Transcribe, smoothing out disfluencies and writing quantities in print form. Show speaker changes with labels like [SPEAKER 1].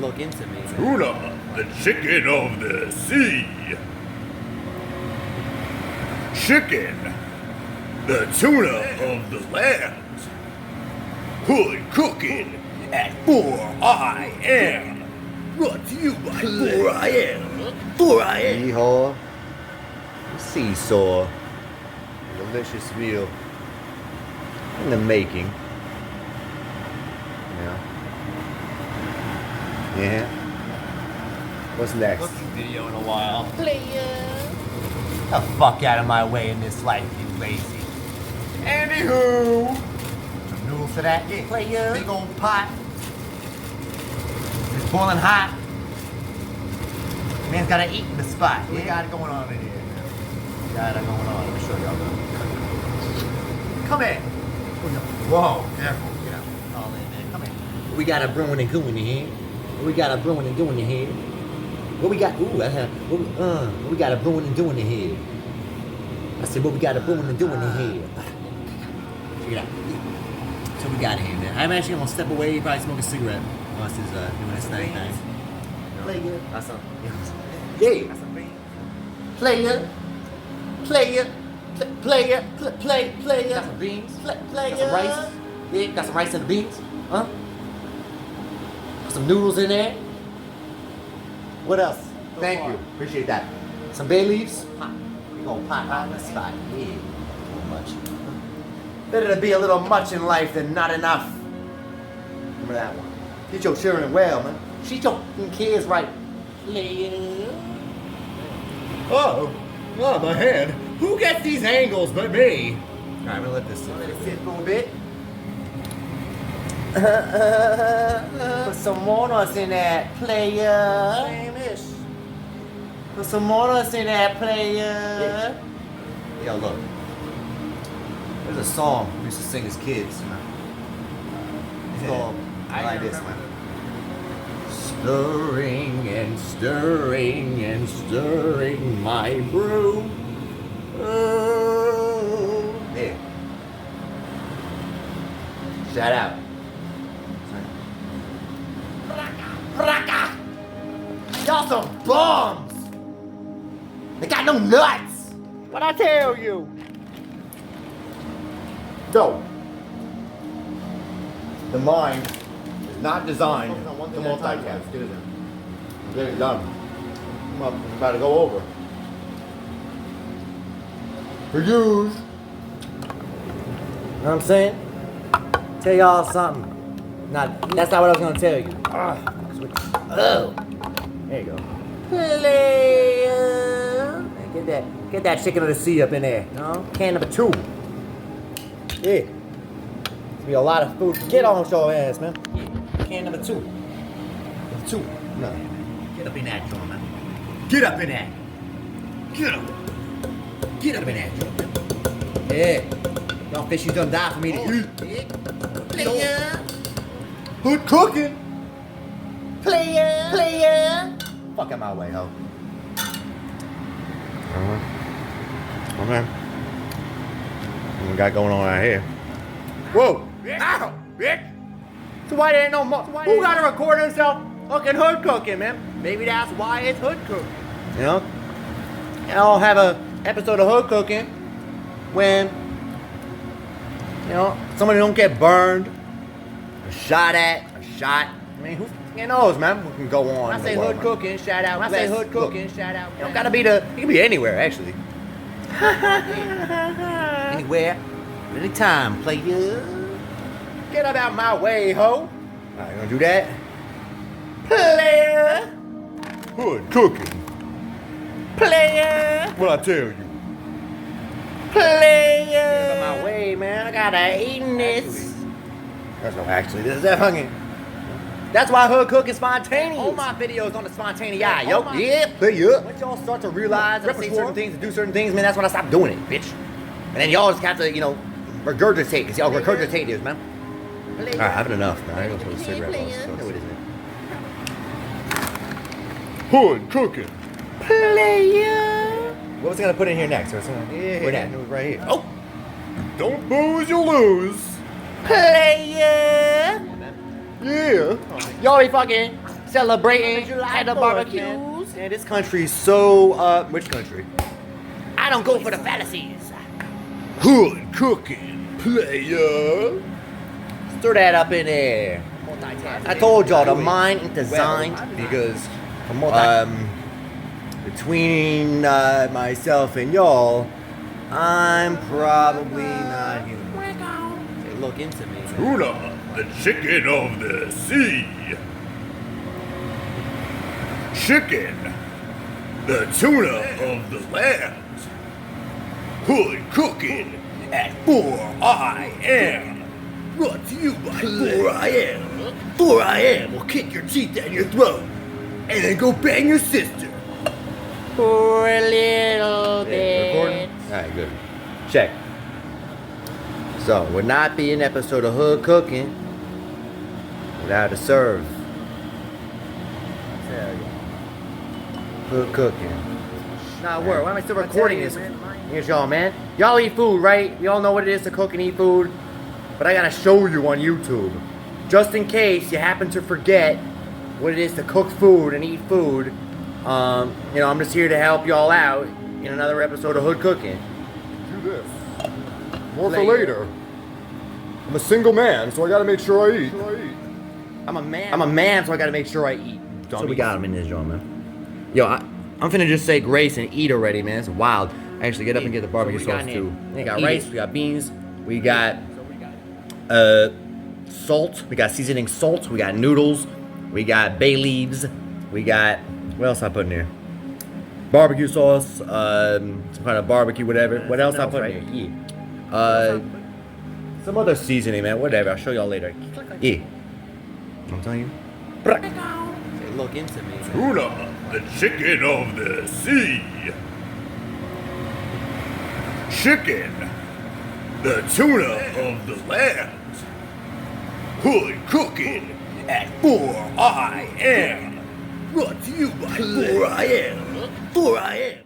[SPEAKER 1] look into me.
[SPEAKER 2] Tuna, the chicken of the sea. Chicken, the tuna of the land. Hood cooking at 4EyeAm. Brought to you by 4EyeAm. 4EyeAm.
[SPEAKER 1] Yeehaw. Seesaw. Delicious meal. In the making. Yeah. What's next?
[SPEAKER 3] Cooking video in a while. The fuck out of my way in this life, you lazy. Anywho. Some noodles for that. Yeah. Big old pot. It's boiling hot. Man's gotta eat in the spot. We got it going on in here. Got it going on. Let me show y'all. Come in. Whoa, careful. Get out. All in, man. Come in.
[SPEAKER 1] We got a brewing and gooing in here. We got a brewing and doing in here. What we got? Ooh, what we got a brewing and doing in here. I said, what we got a brewing and doing in here. Check it out. So we got in here, man. I'm actually gonna step away, probably smoke a cigarette while this is doing this thing.
[SPEAKER 3] Play good.
[SPEAKER 1] That's some. Yeah.
[SPEAKER 3] That's some beans.
[SPEAKER 1] Player.
[SPEAKER 3] Got some beans.
[SPEAKER 1] Got some rice. Yeah, got some rice and the beans. Huh? Put some noodles in there. What else? Thank you. Appreciate that. Some bay leaves. We gonna pot on the spot. Yeah. Too much. Better to be a little much in life than not enough. Remember that one. Get your children well, man. Treat your kids right. Player.
[SPEAKER 2] Oh, my hand. Who gets these angles but me?
[SPEAKER 1] Alright, I'm gonna let this sit.
[SPEAKER 3] Let it sit for a bit.
[SPEAKER 1] Put some walnuts in that, player.
[SPEAKER 3] Same-ish.
[SPEAKER 1] Put some walnuts in that, player. Yo, look. There's a song we used to sing as kids. It's called like this, man. Stirring and stirring and stirring my brew. Oh. Yeah. Shout out. Y'all some bums! They got no nuts! What I tell you? So, the mind is not designed to multitask. Get it done. I'm about to go over. For yous. You know what I'm saying? Tell y'all something. That's not what I was gonna tell you. Oh, there you go. Get that chicken of the sea up in there. You know? Can number 2. Yeah. Be a lot of food. Get on your ass, man. Yeah. Can number 2. Number 2. No. Get up in that joint, man. Get up in that. Get up. Get up in that joint, man. Yeah. Y'all fish you done die for me to eat. Player. Hood cooking. Player. Fuck out my way, ho. Okay. What we got going on out here? Whoa! Ow! Bitch! So why there ain't no more? Who got to record himself fucking hood cooking, man? Maybe that's why it's hood cooking. You know? I'll have a episode of hood cooking when, you know, somebody don't get burned, or shot at, or shot. I mean, who knows, man? We can go on. When I say hood cooking, shout out. When I say hood cooking, shout out. You don't gotta be it can be anywhere, actually. Anywhere, anytime, player. Get up out my way, ho. Alright, you gonna do that? Player.
[SPEAKER 2] Hood cooking.
[SPEAKER 1] Player.
[SPEAKER 2] What I tell you?
[SPEAKER 1] Player. Get up my way, man. I gotta eat this. That's no actually. This is that hungry. That's why hood cook is spontaneous. All my videos on the spontaneous, yo. Yeah, player. Once y'all start to realize and say certain things and do certain things, man, that's when I stop doing it, bitch. And then y'all just have to, you know, regurgitate, because y'all regurgitate this, man. Alright, I've had enough, man. I ain't gonna put a cigarette on. No, it isn't.
[SPEAKER 2] Hood cooking.
[SPEAKER 1] Player. What was I gonna put in here next? Where that? Right here. Oh!
[SPEAKER 2] Don't booze, you lose.
[SPEAKER 1] Player.
[SPEAKER 2] Yeah.
[SPEAKER 1] Y'all be fucking
[SPEAKER 3] celebrating at the barbecues.
[SPEAKER 1] Man, this country's so, which country?
[SPEAKER 3] I don't go for the fallacies.
[SPEAKER 2] Hood cooking, player.
[SPEAKER 3] Stir that up in there.
[SPEAKER 1] I told y'all the mind ain't designed because between myself and y'all, I'm probably not human. Say, look into me.
[SPEAKER 2] Tuna, the chicken of the sea. Chicken, the tuna of the land. Hood cooking at 4EyeAm. Brought to you by 4EyeAm. 4EyeAm will kick your teeth down your throat and then go bang your sister.
[SPEAKER 3] For a little bit.
[SPEAKER 1] Recording? Alright, good. Check. So, would not be an episode of Hood Cooking without a serve. Hood Cooking. Nah, word. Why am I still recording this? Here's y'all, man. Y'all eat food, right? Y'all know what it is to cook and eat food. But I gotta show you on YouTube. Just in case you happen to forget what it is to cook food and eat food. I'm just here to help y'all out in another episode of Hood Cooking.
[SPEAKER 2] Do this. More for later. I'm a single man, so I gotta make sure I eat.
[SPEAKER 1] I'm a man, so I gotta make sure I eat. So we got him in this joint, man. Yo, I'm finna just say grace and eat already, man. It's wild. Actually, get up and get the barbecue sauce too. We got rice, we got beans, we got salt, we got seasoning salt, we got noodles, we got bay leaves, we got, what else I put in here? Barbecue sauce, some kind of barbecue, whatever. What else I put in here? Yeah. Some other seasoning, man. Whatever. I'll show y'all later. Yeah. I'm telling you. Say, look into me.
[SPEAKER 2] Tuna, the chicken of the sea. Chicken, the tuna of the land. Hood cooking at 4EyeAm. Brought to you by 4EyeAm. 4EyeAm.